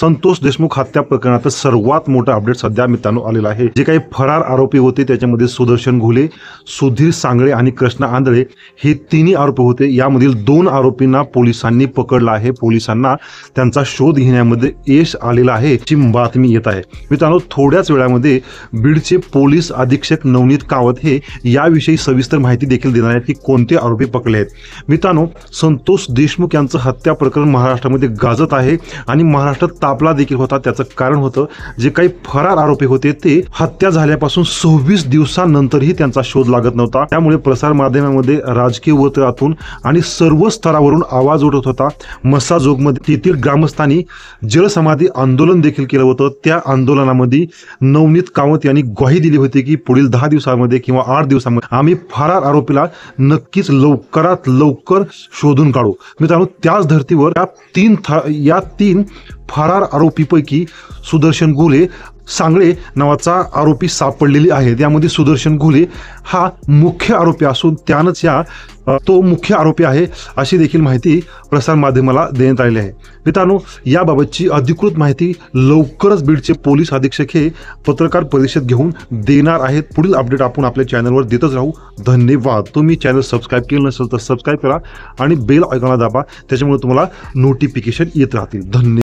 संतोष देशमुख हत्या प्रकरणात सर्वात मोठा अपडेट सध्या मित्रांनो आलेला आहे। जे काही फरार आरोपी होते त्याच्यामध्ये सुदर्शन घुले, सुधीर सांगळे आणि कृष्णा आंधळे हे तिन्ही आरोपी होते। यामधील 2 आरोपींना पोलिसांनी पकडलं आहे। पोलिसांना त्यांचा शोध घेण्यामध्ये यश आलेलं आहे ची बातमी येत आहे। मित्रांनो थोड्याच वेळामध्ये बीडचे पोलीस अधीक्षक नवनीत कावत हे याविषयी सविस्तर माहिती देखील देणार आहेत की कोणते आरोपी पकडले आहेत। मित्रांनो संतोष देशमुख यांचं हत्या प्रकरण महाराष्ट्रामध्ये गाजत आहे आणि महाराष्ट्रात तापला देखील होता। त्याचं कारण होतं जे काही फरार आरोपी होते ते हत्या झाल्यापासून 26 दिवसांनंतरही त्यांचा शोध लागत नव्हता। त्यामुळे प्रसार माध्यमांमध्ये राजकीय वर्तुळातून आणि सर्व स्तरावरून आवाज उठत होता। मस्साजोगमध्ये तेथील ग्रामस्थांनी जलसमाधी आंदोलन देखील केलं होतं। त्या आंदोलनामध्ये नवनीत कावत यांनी ग्वाही दिली होती की पुढील 10 दिवसांमध्ये किंवा 8 दिवसांमध्ये आम्ही फरार आरोपीला नक्कीच लवकरात लवकर शोधून काढू। मित्रांनो त्याच धर्तीवर या तीन फरार आरोपीपैकी सुदर्शन घुले सांगळे नावाचा आरोपी सापडलेली आहे। त्यामध्ये सुदर्शन घुले हा मुख्य आरोपी असून त्यानंच तो मुख्य आरोपी आहे अशी देखील माहिती प्रसार माध्यमाला देण्यात आलेली आहे। मित्रांनो याबाबतची अधिकृत माहिती लवकरच बीडचे पोलीस अधीक्षक हे पत्रकार परिषद घेऊन देणार आहेत। पुढील अपडेट आपण आपल्या चॅनलवर देतच राहू। धन्यवाद। तुम्ही चॅनल सबस्क्राईब केलं नसेल तर सबस्क्राईब करा आणि बेल आयकॉनला दाबा, त्याच्यामुळे तुम्हाला नोटिफिकेशन येत राहतील। धन्यवाद।